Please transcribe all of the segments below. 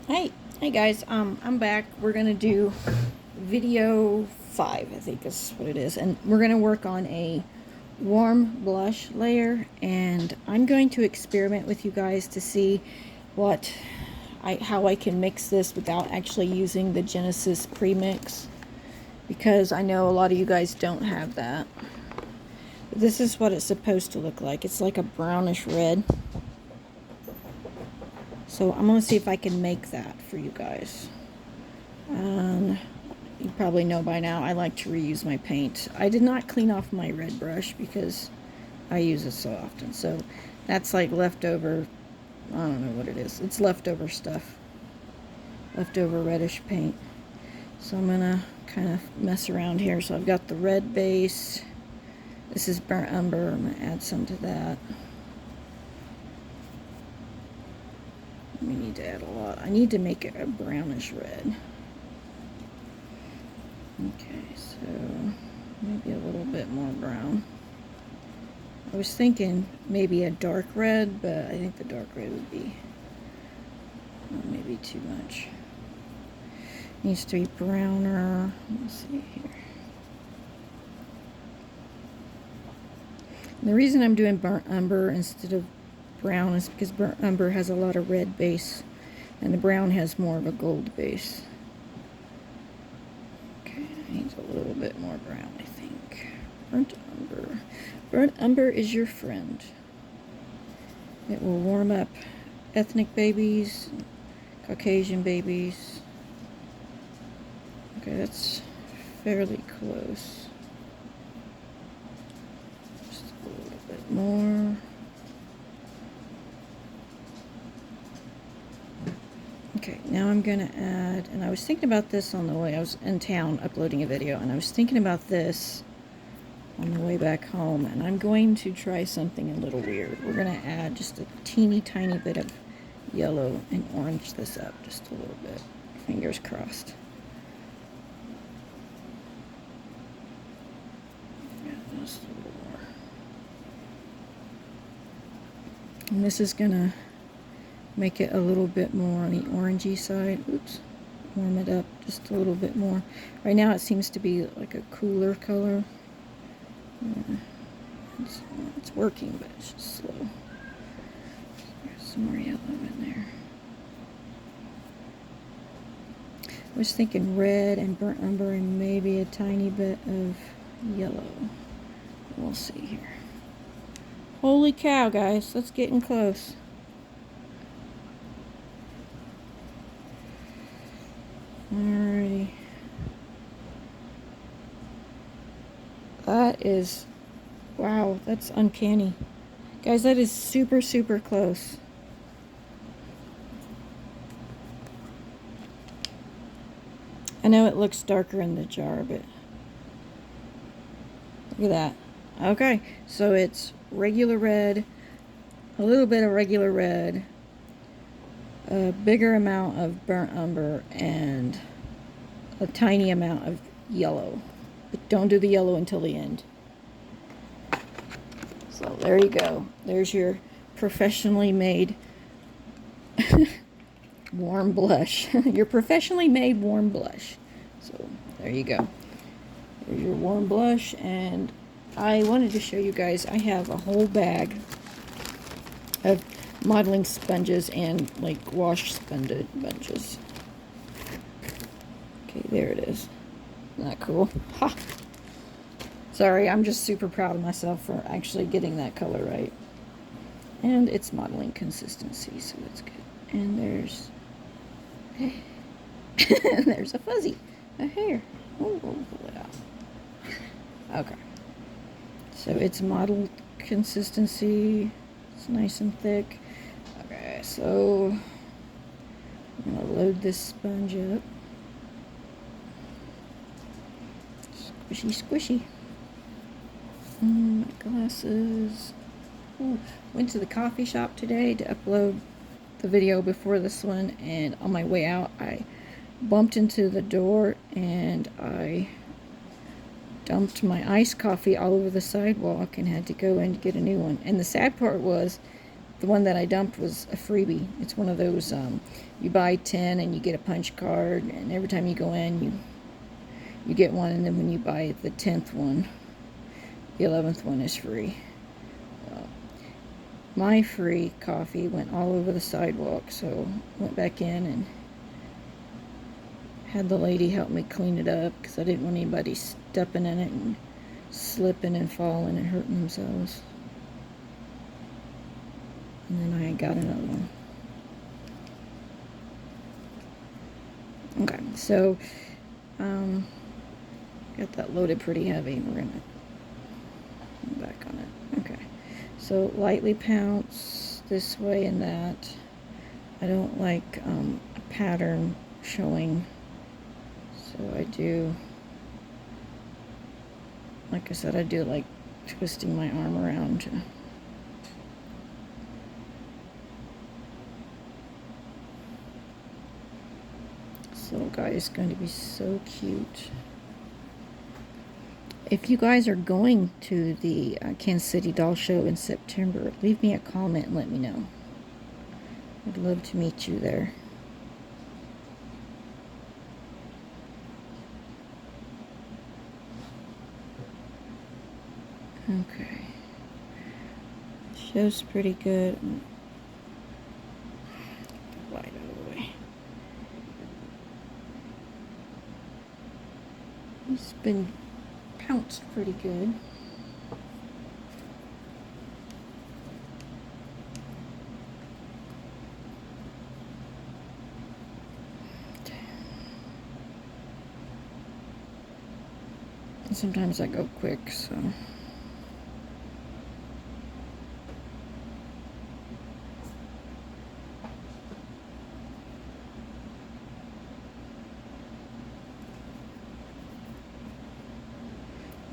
Hey guys, I'm back. We're gonna do video 5, I think is what it is, and we're gonna work on a warm blush layer, and I'm going to experiment with you guys to see how I can mix this without actually using the Genesis premix, because I know a lot of you guys don't have that. But this is what it's supposed to look like. It's like a brownish red. So I'm going to see if I can make that for you guys. You probably know by now I like to reuse my paint. I did not clean off my red brush because I use it so often. So that's like leftover, I don't know what it is. It's leftover stuff. Leftover reddish paint. So I'm going to kind of mess around here. So I've got the red base. This is burnt umber. I'm going to add some to that. We need to add a lot. I need to make it a brownish red. Okay, so maybe a little bit more brown. I was thinking maybe a dark red, but I think the dark red would be maybe too much. Needs to be browner. Let's see here. And the reason I'm doing burnt umber instead of brown is because burnt umber has a lot of red base and the brown has more of a gold base. Okay, needs a little bit more brown, I think. Burnt umber. Burnt umber is your friend. It will warm up ethnic babies, Caucasian babies. Okay, that's fairly close. Just a little bit more. Okay, now I'm going to add, and I was thinking about this on the way, I was in town uploading a video, and I was thinking about this on the way back home, and I'm going to try something a little weird. We're going to add just a teeny tiny bit of yellow and orange this up just a little bit. Fingers crossed. Yeah, just a little more. And this is going to make it a little bit more on the orangey side. Oops. Warm it up just a little bit more. Right now it seems to be like a cooler color. It's working, but it's just slow. There's some more yellow in there. I was thinking red and burnt umber and maybe a tiny bit of yellow. We'll see here. Holy cow, guys. That's getting close. Alrighty. That is, wow, that's uncanny. Guys, that is super, super close. I know it looks darker in the jar, but look at that. Okay, so it's regular red, a little bit of regular red, a bigger amount of burnt umber, and a tiny amount of yellow. But don't do the yellow until the end. So there you go. There's your professionally made warm blush. Your professionally made warm blush. So there you go. There's your warm blush, and I wanted to show you guys, I have a whole bag of modeling sponges and like wash sponges. Okay, there it is. Isn't that cool? Ha! Sorry, I'm just super proud of myself for actually getting that color right. And it's modeling consistency, so that's good. And there's there's a fuzzy, a hair. Oh, we'll pull it out. Okay. So it's model consistency. It's nice and thick. Okay, so I'm gonna load this sponge up. Squishy, squishy. My glasses. Ooh, went to the coffee shop today to upload the video before this one, and on my way out I bumped into the door and I dumped my iced coffee all over the sidewalk and had to go in to get a new one. And the sad part was the one that I dumped was a freebie. It's one of those, you buy 10 and you get a punch card, and every time you go in, you get one, and then when you buy the 10th one, the 11th one is free. My free coffee went all over the sidewalk, so went back in and had the lady help me clean it up because I didn't want anybody stepping in it and slipping and falling and hurting themselves. And then I got another one. Okay, so got that loaded pretty heavy. We're gonna go back on it. Okay, so lightly pounce this way and that. I don't like a pattern showing, so I do, like I said, I do like twisting my arm around. This little guy is going to be so cute. If you guys are going to the Kansas City Doll Show in September, leave me a comment and let me know. I'd love to meet you there. Okay. Show's pretty good. Light out of the way. He's been pounced pretty good. And sometimes I go quick, so.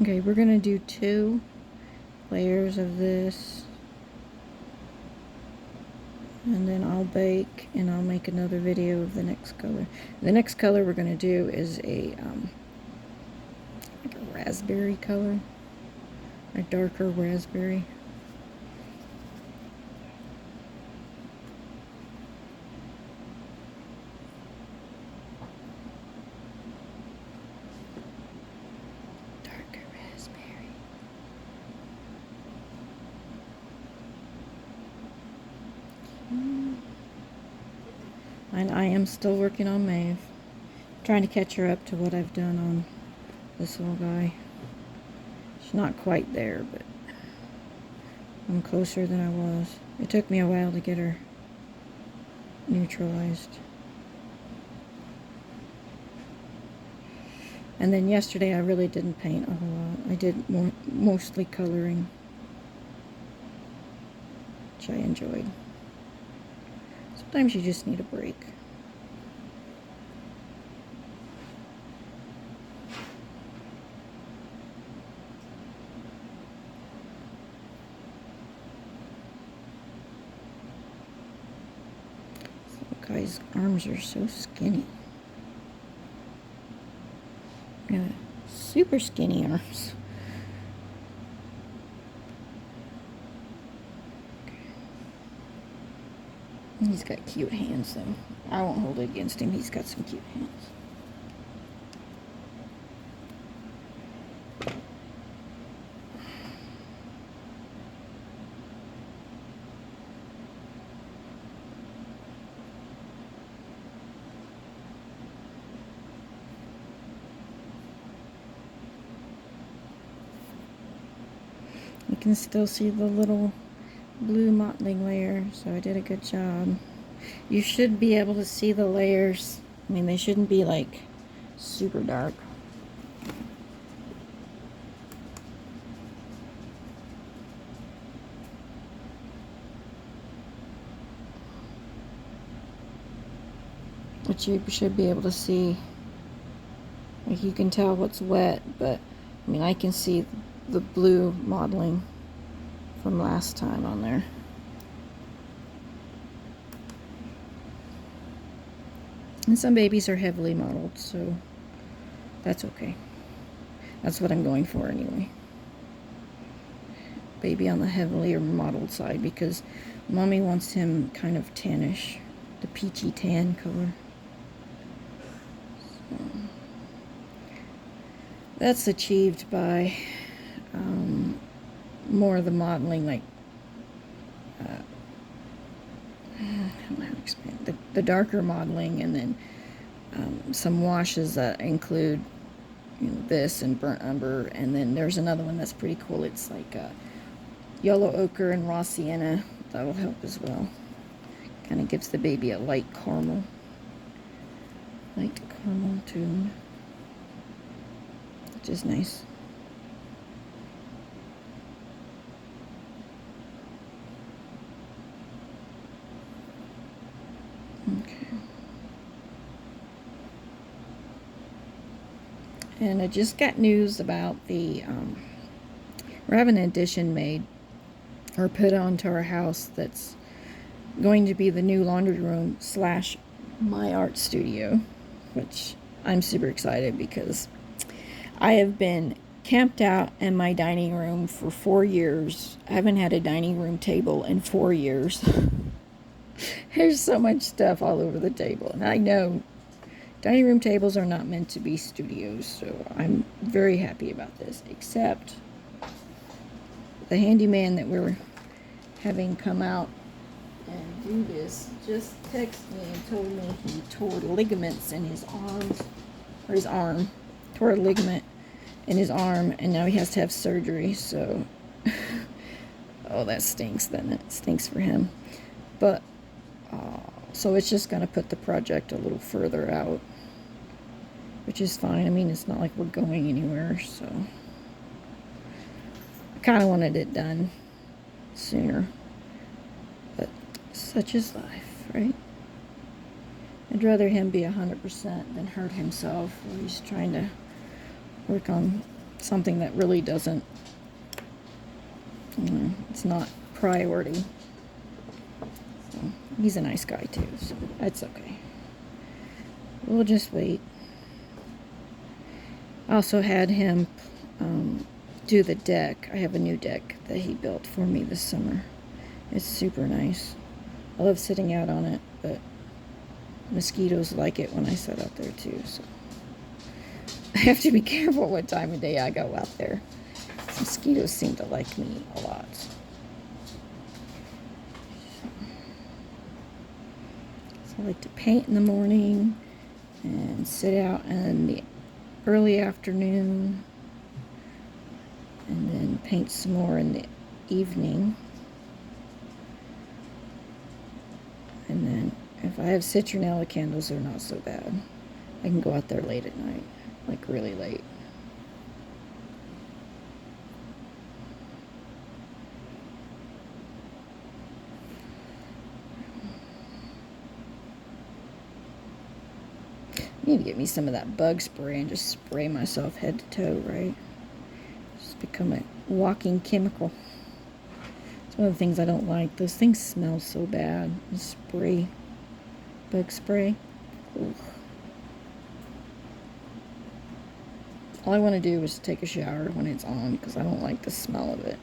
Okay, we're gonna do 2 layers of this, and then I'll bake and I'll make another video of the next color. The next color we're gonna do is a like a raspberry color, a darker raspberry. And I am still working on Maeve. Trying to catch her up to what I've done on this little guy. She's not quite there, but I'm closer than I was. It took me a while to get her neutralized. And then yesterday I really didn't paint a whole lot. I did mostly coloring, which I enjoyed. Sometimes you just need a break. This guy's arms are so skinny. Yeah, super skinny arms. He's got cute hands, though. I won't hold it against him. He's got some cute hands. You can still see the little blue mottling layer, so I did a good job. You should be able to see the layers. I mean, they shouldn't be like super dark. But you should be able to see, like, you can tell what's wet, but I mean, I can see the blue modeling from last time on there. And some babies are heavily modeled, so that's okay. That's what I'm going for anyway. Baby on the heavily modeled side, because Mommy wants him kind of tannish, the peachy tan color. So that's achieved by more of the modeling, like how do I explain the darker modeling, and then some washes that include, you know, this and burnt umber, and then there's another one that's pretty cool. It's like yellow ochre and raw sienna. That will help as well. Kind of gives the baby a light caramel tone, which is nice. Okay. And I just got news about the, we're having an addition made or put onto our house that's going to be the new laundry room / my art studio, which I'm super excited because I have been camped out in my dining room for 4 years. I haven't had a dining room table in 4 years. There's so much stuff all over the table, and I know dining room tables are not meant to be studios, so I'm very happy about this, except the handyman that we're having come out and do this just texted me and told me he tore ligaments in his arms, or his arm, tore a ligament in his arm, and now he has to have surgery, so oh, that stinks. Then it stinks for him, but so it's just going to put the project a little further out, which is fine. I mean, it's not like we're going anywhere, so I kind of wanted it done sooner, but such is life, right? I'd rather him be 100% than hurt himself while he's trying to work on something that really doesn't, it's not priority. So he's a nice guy too, so that's okay. We'll just wait. I also had him do the deck. I have a new deck that he built for me this summer. It's super nice. I love sitting out on it, but mosquitoes like it when I sit out there too, so I have to be careful what time of day I go out there. Mosquitoes seem to like me a lot. So I like to paint in the morning and sit out in the early afternoon, and then paint some more in the evening. And then if I have citronella candles, they're not so bad. I can go out there late at night, like really late. I need to get me some of that bug spray and just spray myself head to toe, right? Just become a walking chemical. It's one of the things I don't like. Those things smell so bad. Spray, bug spray. Ooh. All I want to do is take a shower when it's on because I don't like the smell of it.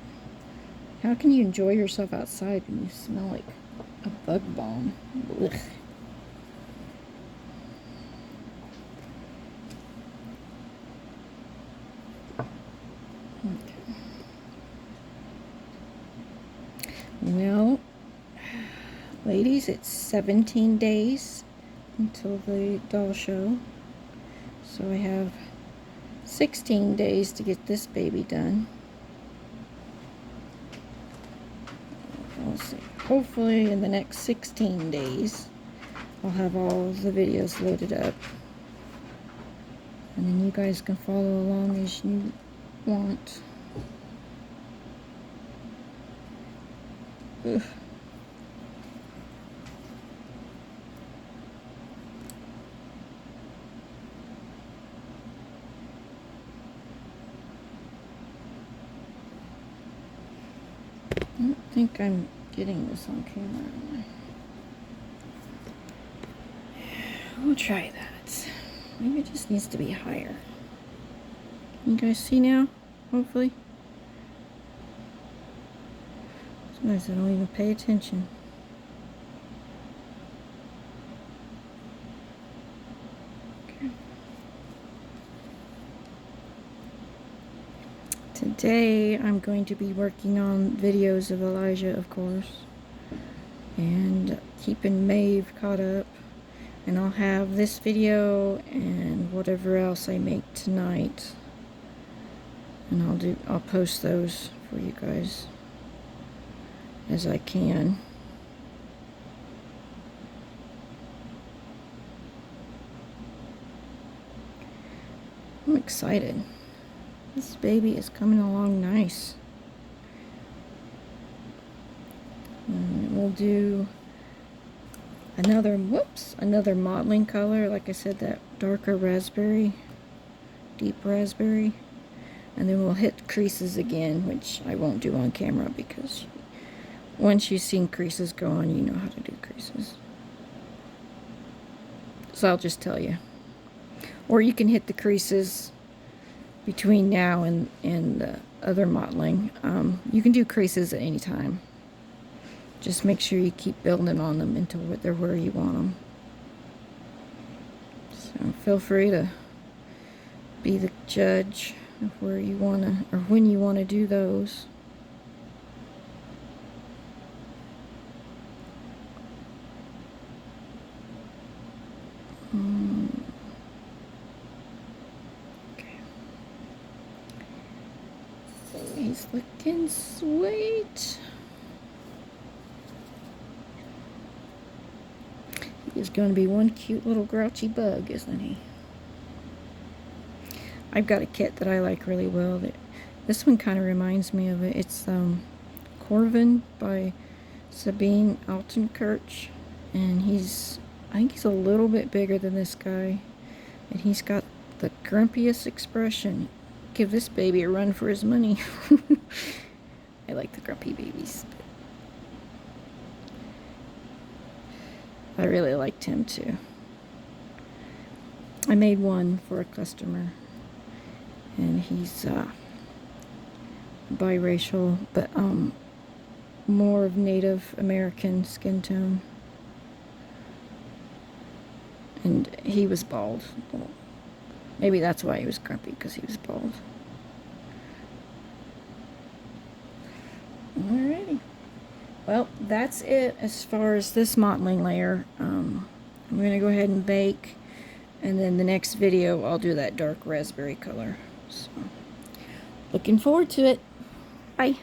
How can you enjoy yourself outside when you smell like a bug bomb? Ugh. Okay. Well, ladies, it's 17 days until the doll show. So I have 16 days to get this baby done. We'll see. Hopefully in the next 16 days, I'll have all the videos loaded up. And then you guys can follow along as you want. Ugh. I don't think I'm getting this on camera, am I? We'll try that. Maybe it just needs to be higher. You guys see now? Hopefully. Sometimes I don't even pay attention. Okay. Today I'm going to be working on videos of Elijah, of course, and keeping Maeve caught up. And I'll have this video and whatever else I make tonight, and I'll post those for you guys as I can. I'm excited. This baby is coming along nice. And we'll do another mottling color. Like I said, that darker raspberry, deep raspberry. And then we'll hit creases again, which I won't do on camera because once you've seen creases go on, you know how to do creases. So I'll just tell you. Or you can hit the creases between now and the other mottling. You can do creases at any time. Just make sure you keep building on them until they're where you want them. So feel free to be the judge of where you want to, or when you want to do those. Okay. He's looking sweet. He's going to be one cute little grouchy bug, isn't he? I've got a kit that I like really well. This one kind of reminds me of it. It's Corvin by Sabine Altenkirch, and I think he's a little bit bigger than this guy, and he's got the grumpiest expression. Give this baby a run for his money. I like the grumpy babies. I really liked him too. I made one for a customer, and he's biracial, but more of Native American skin tone. And he was bald. Well, maybe that's why he was grumpy, because he was bald. Alrighty. Well, that's it as far as this mottling layer. I'm going to go ahead and bake, and then the next video I'll do that dark raspberry color. So, looking forward to it. Bye.